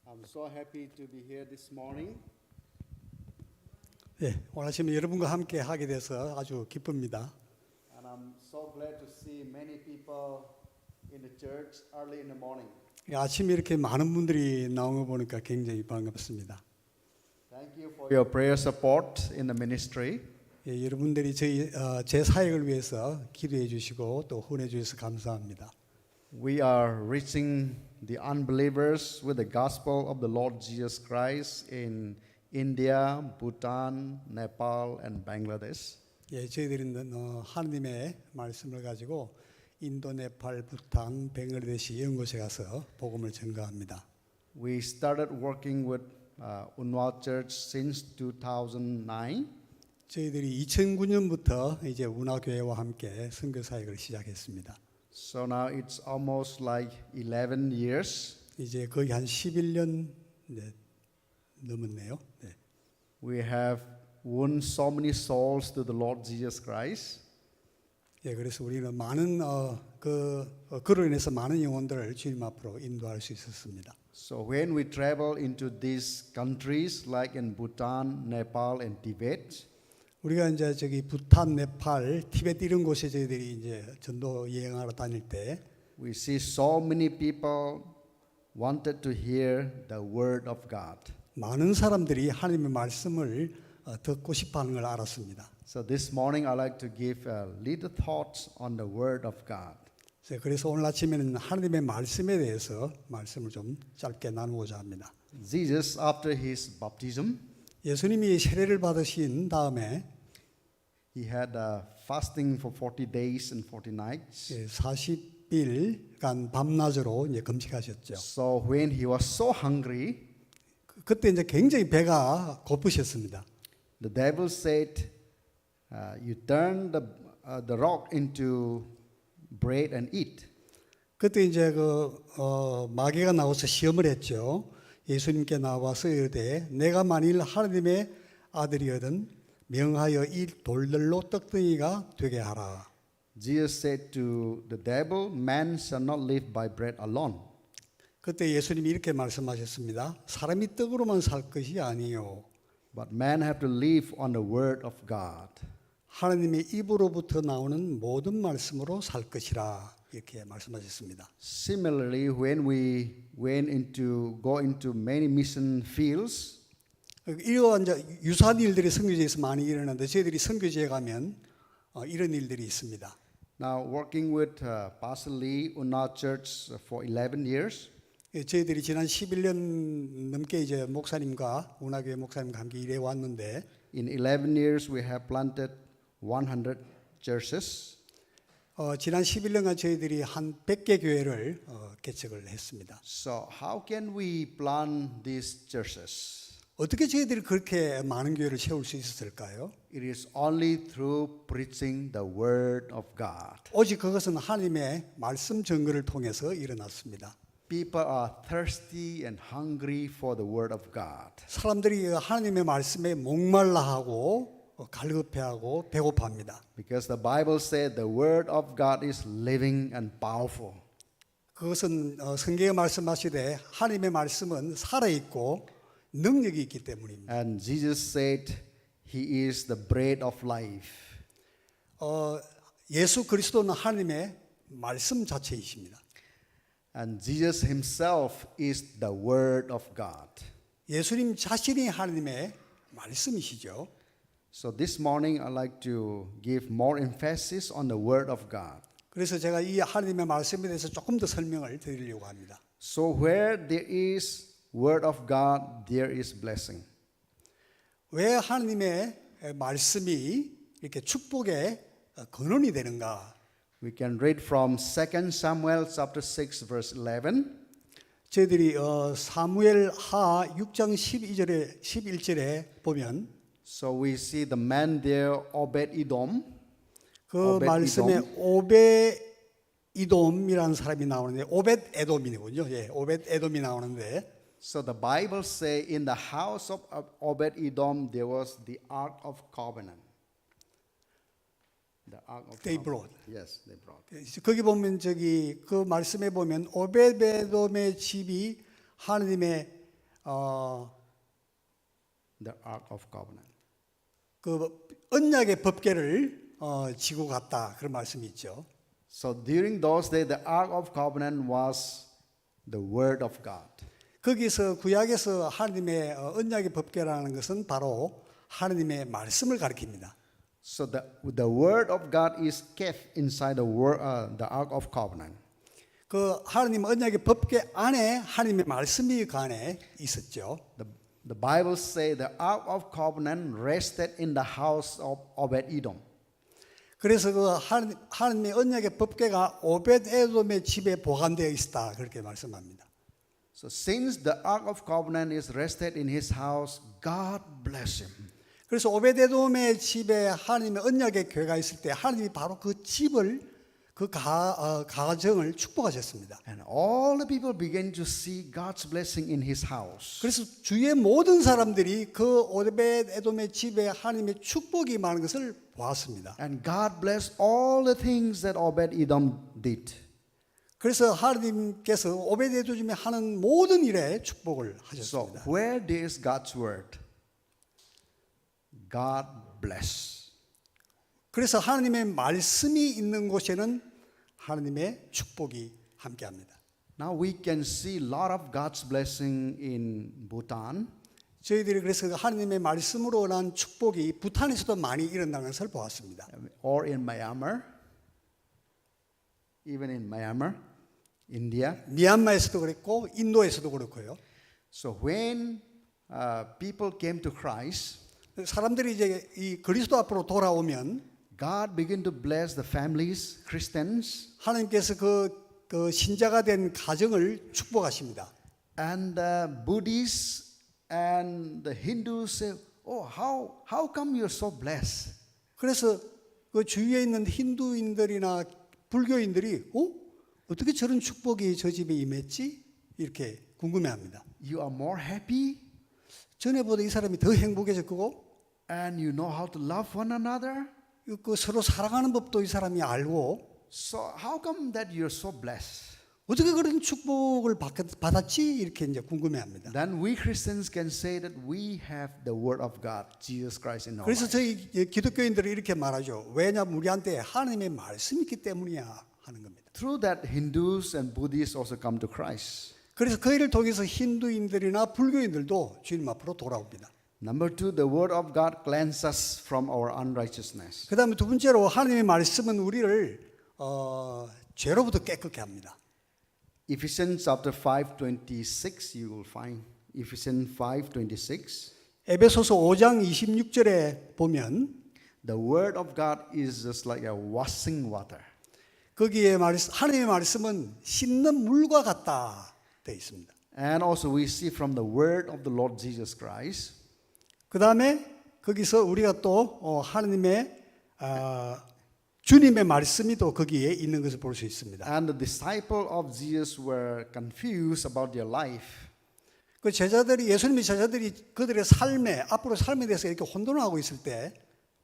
I'm so happy to be here this morning. 예, 오늘 아침에 여러분과 함께 하게 돼서 아주 기쁩니다. And I'm so glad to see many people in the church early in the morning. 아침에 이렇게 많은 분들이 나온 거 보니까 굉장히 반갑습니다. Thank you for your prayer support in the ministry. 예, 여러분들이 제 사역을 위해서 기도해 주시고 또 후원해 주셔서 감사합니다. We are reaching the unbelievers with the gospel of the Lord Jesus Christ in India, Bhutan, Nepal, and Bangladesh. 예, 저희들은 하느님의 말씀을 가지고 인도, 네팔, 부탄, 벵글라데시 이런 곳에 가서 복음을 전가합니다. We started working with Unwal Church since 2009. 저희들이 2009년부터 이제 운하교회와 함께 선교 사역을 시작했습니다. So now it's almost like 11 years. 이제 거의 한 11년 넘었네요. 네. We have won so many souls to the Lord Jesus Christ. 예, 그래서 우리는 많은 그로 인해서 많은 영혼들을 주님 앞으로 인도할 수 있었습니다. So when we travel into these countries like in Bhutan, Nepal, and Tibet, 우리가 이제 저기 부탄, 네팔, 티베트 이런 곳에 저희들이 이제 전도 여행하러 다닐 때 we see so many people wanted to hear the word of God. 많은 사람들이 하나님의 말씀을 듣고 싶어하는 걸 알았습니다. So this morning I'd like to give little thoughts on the word of God. 그래서 오늘 아침에는 하나님의 말씀에 대해서 말씀을 좀 짧게 나누고자 합니다. Jesus, after his baptism, 예수님이 세례를 받으신 다음에 he had fasting for 40 days and 40 nights. 40일간 밤낮으로 이제 금식하셨죠. So when he was so hungry, 그때 이제 굉장히 배가 고프셨습니다. the devil said, "You turn the rock into bread and eat." 그때 이제 마귀가 나와서 시험을 했죠. 예수님께 나와서 이르되 내가 만일 하나님의 아들이거든 명하여 이 돌들로 떡덩이가 되게 하라. Jesus said to the devil, "Man shall not live by bread alone." 그때 예수님이 이렇게 말씀하셨습니다. 사람이 떡으로만 살 것이 아니요. But man have to live on the word of God. 하나님의 입으로부터 나오는 모든 말씀으로 살 것이라 이렇게 말씀하셨습니다. Similarly, when we go into many mission fields, 이러한 이제 유사한 일들이 선교지에서 많이 일어나는데 저희들이 선교지에 가면 이런 일들이 있습니다. now working with Pastor Lee, Unwal Church for 11 years, 저희들이 지난 11년 넘게 이제 목사님과 운하교회 목사님과 함께 일해 왔는데 in 11 years we have planted 100 churches. 지난 11년간 저희들이 한 100개 교회를 개척을 했습니다. So how can we plant these churches? 어떻게 저희들이 그렇게 많은 교회를 세울 수 있었을까요? It is only through preaching the word of God. 오직 그것은 하나님의 말씀 전거를 통해서 일어났습니다. People are thirsty and hungry for the word of God. 사람들이 하나님의 말씀에 목말라하고 갈급해하고 배고파합니다. Because the Bible said the word of God is living and powerful. 그것은 성경에 말씀하시되 하나님의 말씀은 살아있고 능력이 있기 때문입니다. And Jesus said he is the bread of life. 예수 그리스도는 하나님의 말씀 자체이십니다. And Jesus himself is the word of God. 예수님 자신이 하나님의 말씀이시죠. So this morning I'd like to give more emphasis on the word of God. 그래서 제가 이 하나님의 말씀에 대해서 조금 더 설명을 드리려고 합니다. So where there is word of God, there is blessing. 왜 하나님의 말씀이 이렇게 축복의 근원이 되는가? We can read from 2 Samuel chapter 6 verse 11. 저희들이 사무엘 하 6장 11절에 보면 So we see the man there, Obed-Edom. 그 말씀에 오벳이돔이라는 사람이 나오는데 오벳에돔이군요. 예, 오벳에돔이 나오는데 So the Bible say in the house of Obed-Edom there was the Ark of Covenant. The Ark of They Covenant. brought. Yes, they brought. 거기 보면 그 말씀에 보면 오벳에돔의 집이 하나님의 the Ark of Covenant. 그 언약의 법궤를 지고 갔다 그런 말씀이 있죠. So during those days, the Ark of Covenant was the Word of God. 거기서 구약에서 하나님의 언약의 법궤라는 것은 바로 하나님의 말씀을 가리킵니다. So the Word of God is kept inside the Ark of Covenant. 그 하나님 언약의 법궤 안에 하나님의 말씀이 그 안에 있었죠. The Bible says the Ark of Covenant rested in the house of Obed-Edom. 그래서 그 하나님의 언약의 법궤가 오벳에돔의 집에 보관되어 있다 그렇게 말씀합니다. So since the Ark of Covenant is rested in his house, God bless him. 그래서 오벳에돔의 집에 하나님의 언약의 궤가 있을 때 하나님이 바로 그 집을 그 가정을 축복하셨습니다. And all the people began to see God's blessing in his house. 그래서 주위의 모든 사람들이 그 오벳에돔의 집에 하나님의 축복이 많은 것을 보았습니다. And God blessed all the things that Obed-Edom did. 그래서 하나님께서 오벳에돔이 하는 모든 일에 축복을 So 하셨습니다. where there is God's word, God bless. 그래서 하나님의 말씀이 있는 곳에는 하나님의 축복이 함께합니다. Now we can see a lot of God's blessing in Bhutan. 저희들이 그래서 하나님의 말씀으로 난 축복이 부탄에서도 많이 일어나는 것을 보았습니다. Or in Myanmar, even in Myanmar, India. 미얀마에서도 그랬고 인도에서도 그렇고요. So when people came to Christ, 사람들이 이제 이 그리스도 앞으로 돌아오면 God began to bless the families, Christians, 하나님께서 그 신자가 된 가정을 축복하십니다. and the Buddhists and the Hindus say, "Oh, how come you're so blessed?" 그래서 그 주위에 있는 힌두인들이나 불교인들이 어떻게 저런 축복이 저 집에 임했지? 이렇게 궁금해합니다. You are more happy, 전에보다 이 사람이 더 행복해졌고 and you know how to love one another. 그 서로 사랑하는 법도 이 사람이 알고 So how come that you're so blessed? 어떻게 그런 축복을 받았지? 이렇게 이제 궁금해합니다. Then we Christians can say that we have the Word of God, Jesus Christ in our 그래서 life. 저희 기독교인들이 이렇게 말하죠. 왜냐하면 우리한테 하나님의 말씀이 있기 때문이야 하는 겁니다. Through that, Hindus and Buddhists also come to Christ. 그래서 그 일을 통해서 힌두인들이나 불교인들도 주님 앞으로 돌아옵니다. Number two, the Word of God cleanses us from our unrighteousness. 그 다음에 두 번째로 하나님의 말씀은 우리를 죄로부터 깨끗게 합니다. Ephesians chapter 5:26, you will find Ephesians 5:26. 에베소서 5장 26절에 보면 The Word of God is just like a washing water. 거기에 하나님의 말씀은 씻는 물과 같다 되어 있습니다. And also we see from the Word of the Lord Jesus Christ. 그 다음에 거기서 우리가 또 하나님의 주님의 말씀이 또 거기에 있는 것을 볼 수 있습니다. And the disciples of Jesus were confused about their life. 그 제자들이 예수님의 제자들이 그들의 삶에 앞으로 삶에 대해서 이렇게 혼돈하고 있을 때,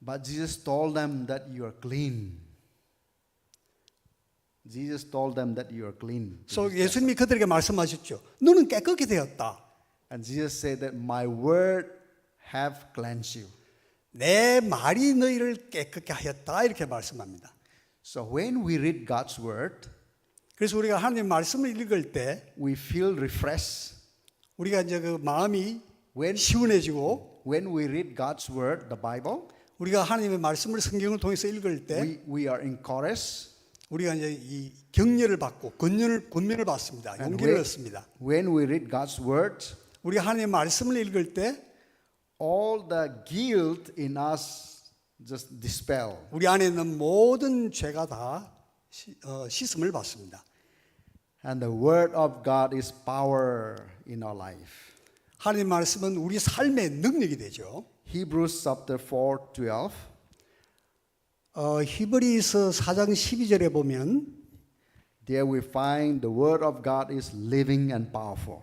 But Jesus told them that you are clean. Jesus told them that you are clean. 그래서 예수님이 그들에게 말씀하셨죠. 너는 깨끗게 되었다. And Jesus said that my word have cleansed you. 내 말이 너희를 깨끗게 하였다 이렇게 말씀합니다. So when we read God's word, 그래서 우리가 하나님 말씀을 읽을 때 we feel refreshed. 우리가 이제 그 마음이 When 시원해지고 we read God's word, the Bible, 우리가 하나님의 말씀을 성경을 통해서 읽을 때 we are encouraged. 우리가 이제 이 격려를 받고 권면을 받습니다. And 용기를 얻습니다. when we read God's word, 우리가 하나님의 말씀을 읽을 때 all the guilt in us just dispel. 우리 안에 있는 모든 죄가 다 씻음을 받습니다. And the word of God is power in our life. 하나님 말씀은 우리 삶의 능력이 되죠. Hebrews chapter 4:12. 히브리서 4장 12절에 보면 There we find the word of God is living and powerful.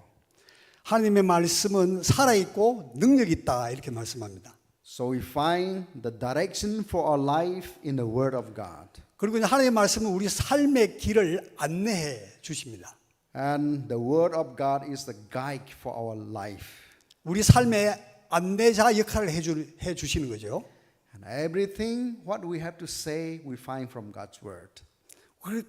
하나님의 말씀은 살아있고 능력이 있다 이렇게 말씀합니다. So we find the direction for our life in the word of God. 그리고 하나님의 말씀은 우리 삶의 길을 안내해 주십니다. And the Word of God is the guide for our life. 우리 삶의 안내자 역할을 해 주시는 거죠. And everything what we have to say, we find from God's Word.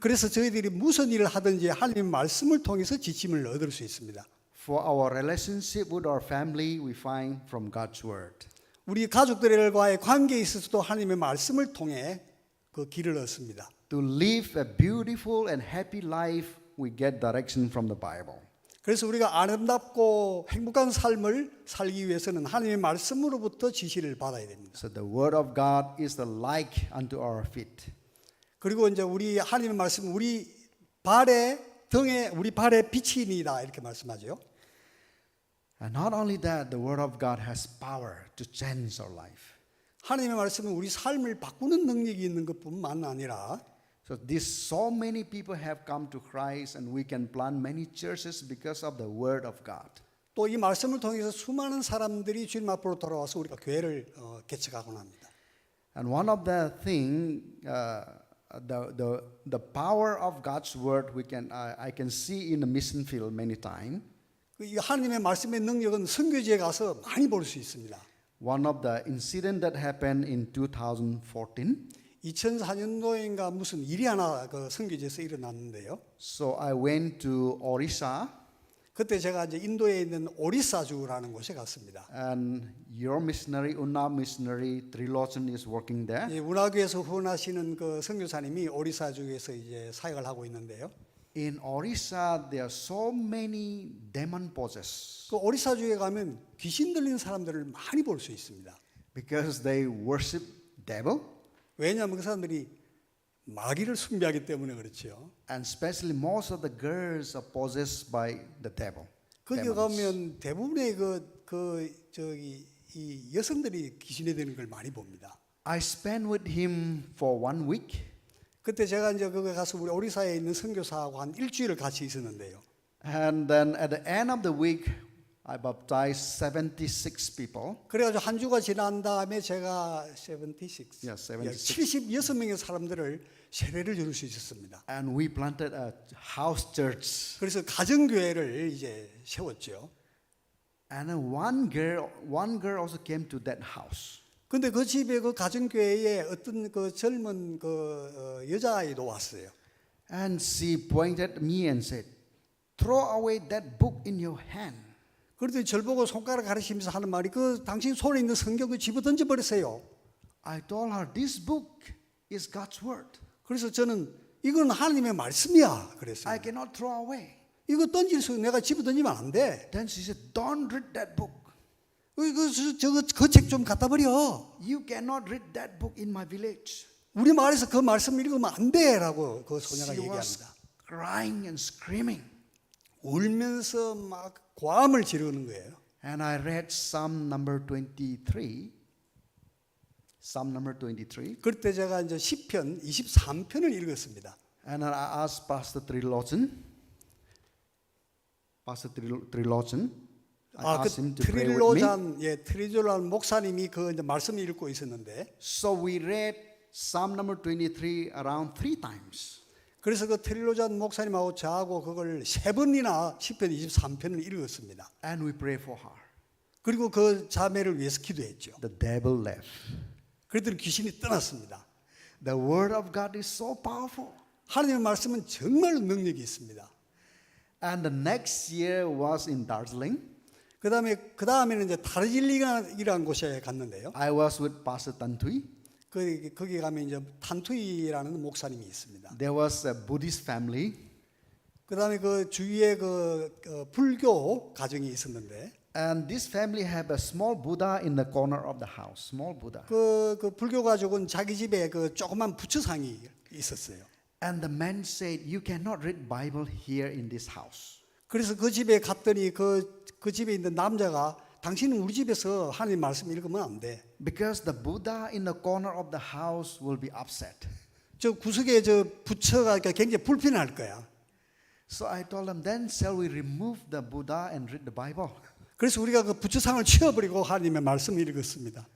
그래서 저희들이 무슨 일을 하든지 하나님의 말씀을 통해서 지침을 얻을 수 있습니다. For our relationship with our family, we find from God's Word. 우리 가족들과의 관계에 있어서도 하나님의 말씀을 통해 그 길을 얻습니다. To live a beautiful and happy life, we get direction from the Bible. 그래서 우리가 아름답고 행복한 삶을 살기 위해서는 하나님의 말씀으로부터 지시를 받아야 됩니다. So the Word of God is the light unto our feet. 그리고 이제 우리 하나님의 말씀 우리 발의 등에 우리 발의 빛이니이다 이렇게 말씀하죠. And not only that, the Word of God has power to change our life. 하나님의 말씀은 우리 삶을 바꾸는 능력이 있는 것뿐만 아니라 So so many people have come to Christ, and we can plant many churches because of the Word of God. 또 이 말씀을 통해서 수많은 사람들이 주님 앞으로 돌아와서 우리가 교회를 개척하곤 합니다. And one of the thing, the power of God's Word, I can see in the mission field many times. 이 하나님의 말씀의 능력은 선교지에 가서 많이 볼 수 있습니다. One of the incident that happened in 2014. 2004년도인가 무슨 일이 하나 그 선교지에서 일어났는데요. So I went to Orissa. 그때 제가 이제 인도에 있는 오리사주라는 곳에 갔습니다. And your missionary, Unnao missionary, Trilochen is working there. 예, 운하교에서 후원하시는 그 선교사님이 오리사주에서 이제 사역을 하고 있는데요. In Orissa, there are so many demon possessed 그 오리사주에 가면 귀신 들린 사람들을 많이 볼 수 있습니다. because they worship devil. 왜냐하면 그 사람들이 마귀를 숭배하기 때문에 그렇죠. And especially most of the girls are possessed by the devil. 거기 demons. 가면 대부분의 이 여성들이 귀신이 되는 걸 많이 봅니다. I spent with him for 1 week. 그때 제가 이제 거기 가서 우리 오리사에 있는 선교사하고 한 일주일을 같이 있었는데요. And then at the end of the week, I baptized 76 people. 그래가지고 한 주가 지난 다음에 제가 76, Yeah, 76. 76명의 사람들을 세례를 줄 수 있었습니다. And we planted a house church. 그래서 가정교회를 이제 세웠죠. And one girl also came to that house. 근데 그 집에 그 가정교회에 어떤 그 젊은 그 여자아이도 왔어요. And she pointed at me and said, "Throw away that book in your hand." 그랬더니 절 보고 손가락 가리키면서 하는 말이 그 당신 손에 있는 성경을 집어 던져버리세요. I told her, "This book is God's word. 그래서 저는 이건 하나님의 말씀이야 그랬어요. I cannot throw away." 이거 던질 수 내가 집어 던지면 안 돼. Then she said, "Don't read that book. 그 책 좀 갖다 버려. You cannot read that book in my village." 우리 마을에서 그 말씀 읽으면 안 돼라고 그 소녀가 She was 얘기합니다. crying and screaming. 울면서 막 고함을 지르는 거예요. And I read Psalm number 23. Psalm number 23. 그때 제가 이제 시편 23편을 읽었습니다. And I asked Pastor Trilochen. Pastor Trilochen. I asked him to pray with me. 트릴로잔 목사님이 그 이제 말씀을 읽고 있었는데, So we read Psalm number 23 around 3 times. 그래서 그 트릴로잔 목사님하고 저하고 그걸 3번이나 시편 23편을 읽었습니다. And we pray for her. 그리고 그 자매를 위해서 기도했죠. The devil left. 그랬더니 귀신이 떠났습니다. The word of God is so powerful. 하나님의 말씀은 정말 능력이 있습니다. And the next year was in Darjeeling. 그 다음에는 이제 다르질링이라는 곳에 갔는데요. I was with Pastor Tantui. 거기 가면 이제 탄투이라는 목사님이 있습니다. There was a Buddhist family. 그 다음에 그 주위에 그 불교 가정이 있었는데, And this family had a small Buddha in the corner of the house. Small Buddha. 그 불교 가족은 자기 집에 그 조그만 부처상이 있었어요. And the man said, "You cannot read Bible here in this house." 그래서 그 집에 갔더니 그 집에 있는 남자가 당신은 우리 집에서 하나님 말씀 읽으면 안 돼. Because the Buddha in the corner of the house will be upset. 저 구석에 저 부처가 굉장히 불편할 거야. So I told them, then shall we remove the Buddha and read the Bible? 그래서 우리가 그 부처상을 치워버리고 하나님의 말씀을 읽었습니다.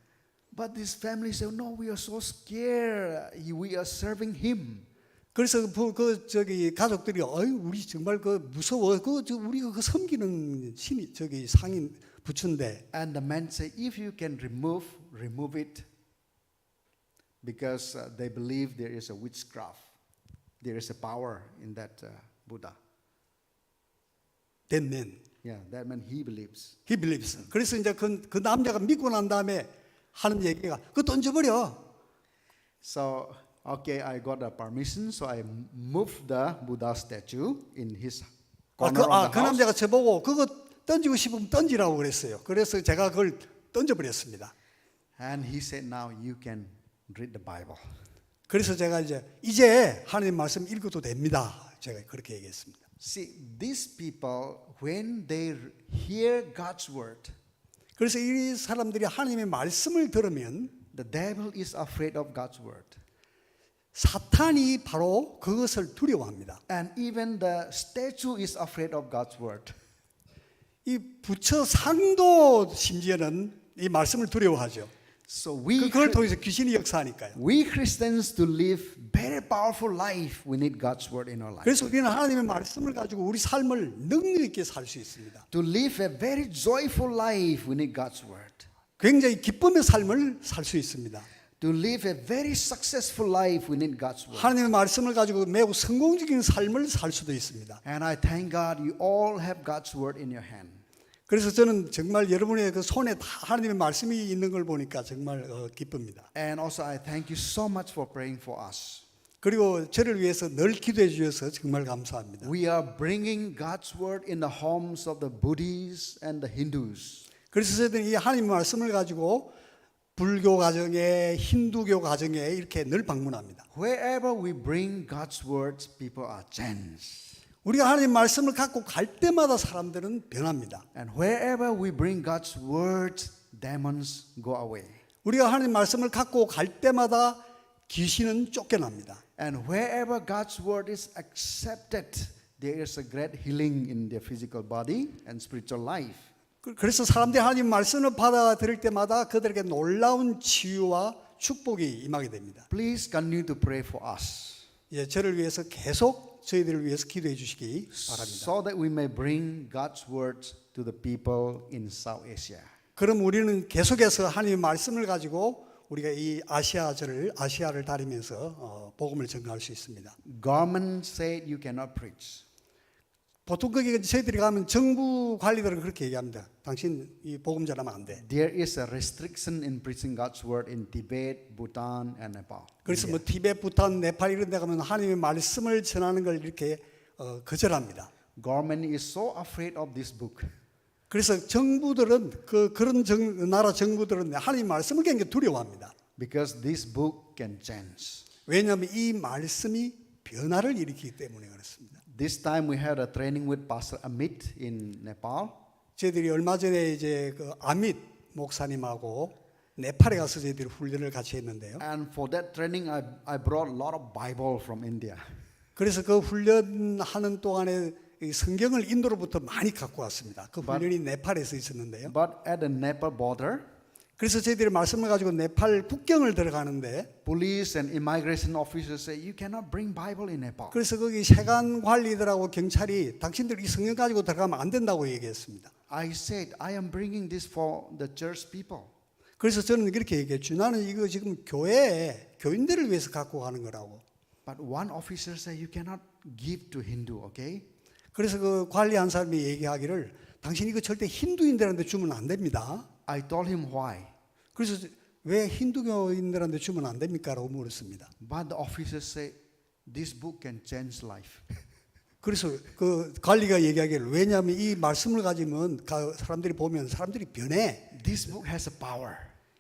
But this family said, no, we are so scared. We are serving him. 그래서 저기 가족들이 어이 우리 정말 그 무서워 우리가 그 섬기는 신이 저기 상인 부처인데 And the man said, if you can remove it, because they believe there is a witchcraft, there is a power in that Buddha. that man Yeah, that man he believes. he believes. 그래서 이제 그 남자가 믿고 난 다음에 하는 얘기가 그거 던져버려. So, okay, I got a permission, so I moved the Buddha statue in his corner of 그 the house. 남자가 저보고 그거 던지고 싶으면 던지라고 그랬어요. 그래서 제가 그걸 던져버렸습니다. And he said, now you can read the Bible. 그래서 제가 이제 하나님 말씀 읽어도 됩니다. 제가 그렇게 얘기했습니다. See, these people, when they hear God's word, 그래서 이 사람들이 하나님의 말씀을 들으면 the devil is afraid of God's word. 사탄이 바로 그것을 두려워합니다. And even the statue is afraid of God's word. 이 부처 상도 심지어는 이 말씀을 두려워하죠. So 그걸 통해서 귀신이 역사하니까요. we Christians to live very powerful life, we need God's word in our life. 그래서 우리는 하나님의 말씀을 가지고 우리 삶을 능력 있게 살 수 있습니다. To live a very joyful life, we need God's word. 굉장히 기쁨의 삶을 살 수 있습니다. To live a very successful life, we need God's word. 하나님의 말씀을 가지고 매우 성공적인 삶을 살 수도 있습니다. And I thank God you all have God's word in your hand. 그래서 저는 정말 여러분의 그 손에 다 하나님의 말씀이 있는 걸 보니까 정말 기쁩니다. And also I thank you so much for praying for us. 그리고 저를 위해서 늘 기도해 주셔서 정말 감사합니다. We are bringing God's word in the homes of the Buddhists and the Hindus. 그래서 저희들이 이 하나님의 말씀을 가지고 불교 가정에 힌두교 가정에 이렇게 늘 방문합니다. Wherever we bring God's words, people are changed. 우리가 하나님 말씀을 갖고 갈 때마다 사람들은 변합니다. And wherever we bring God's words, demons go away. 우리가 하나님 말씀을 갖고 갈 때마다 귀신은 쫓겨납니다. And wherever God's word is accepted, there is a great healing in their physical body and spiritual life. 그래서 사람들이 하나님 말씀을 받아들일 때마다 그들에게 놀라운 치유와 축복이 임하게 됩니다. Please continue to pray for us, 예, 저를 위해서 계속 저희들을 위해서 기도해 주시기 바랍니다. so that we may bring God's words to the people in South Asia. 그럼 우리는 계속해서 하나님의 말씀을 가지고 우리가 이 아시아를 다니면서 복음을 전가할 수 있습니다. Government said you cannot preach. 보통 거기 저희들이 가면 정부 관리들은 그렇게 얘기합니다. 당신 이 복음 전하면 안 돼. There is a restriction in preaching God's word in Tibet, Bhutan, and Nepal. 그래서 뭐 티베트, 부탄, 네팔 이런 데 가면 하나님의 말씀을 전하는 걸 이렇게 거절합니다. Government is so afraid of this book. 그래서 정부들은 그런 나라 정부들은 하나님 말씀을 굉장히 두려워합니다. Because this book can change. 왜냐하면 이 말씀이 변화를 일으키기 때문에 그렇습니다. This time we had a training with Pastor Amit in Nepal. 저희들이 얼마 전에 이제 그 아밋 목사님하고 네팔에 가서 저희들이 훈련을 같이 했는데요. And for that training, I brought a lot of Bible from India. 그래서 그 훈련하는 동안에 이 성경을 인도로부터 많이 갖고 왔습니다. 그 훈련이 네팔에서 있었는데요. But at the Nepal border, 그래서 저희들이 말씀을 가지고 네팔 국경을 들어가는데 police and immigration officers say you cannot bring Bible in Nepal. 그래서 거기 세관 관리들하고 경찰이 당신들 이 성경 가지고 들어가면 안 된다고 얘기했습니다. I said, I am bringing this for the church people. 그래서 저는 이렇게 얘기했죠. 나는 이거 지금 교인들을 위해서 갖고 가는 거라고. But one officer said you cannot give to Hindu, okay? 그래서 그 관리한 사람이 얘기하기를 당신 이거 절대 힌두인들한테 주면 안 됩니다. I told him why. 그래서 왜 힌두교인들한테 주면 안 됩니까? 라고 물었습니다. But the officer said this book can change life. 그래서 그 관리가 얘기하기를 왜냐하면 이 말씀을 가지면 사람들이 보면 사람들이 변해. This book has a power.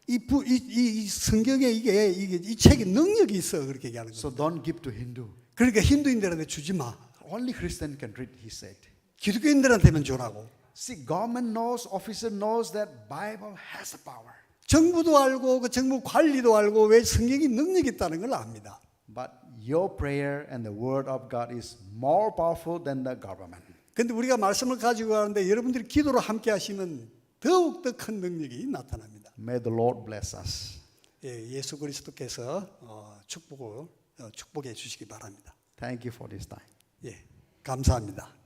이 성경에 이 책에 능력이 있어 그렇게 얘기하는 거예요. So don't give to Hindu. 그러니까 힌두인들한테 주지 마. Only Christian can read, he said. 기독교인들한테만 주라고. See, government knows, officer knows that Bible has a power. 정부도 알고 그 정부 관리도 알고 왜 성경이 능력이 있다는 걸 압니다. But your prayer and the word of God is more powerful than the government. 근데 우리가 말씀을 가지고 가는데 여러분들이 기도로 함께 하시면 더욱더 큰 능력이 나타납니다. May the Lord bless us. 예수 그리스도께서 축복해 주시기 바랍니다. Thank you for this time. 예, 감사합니다.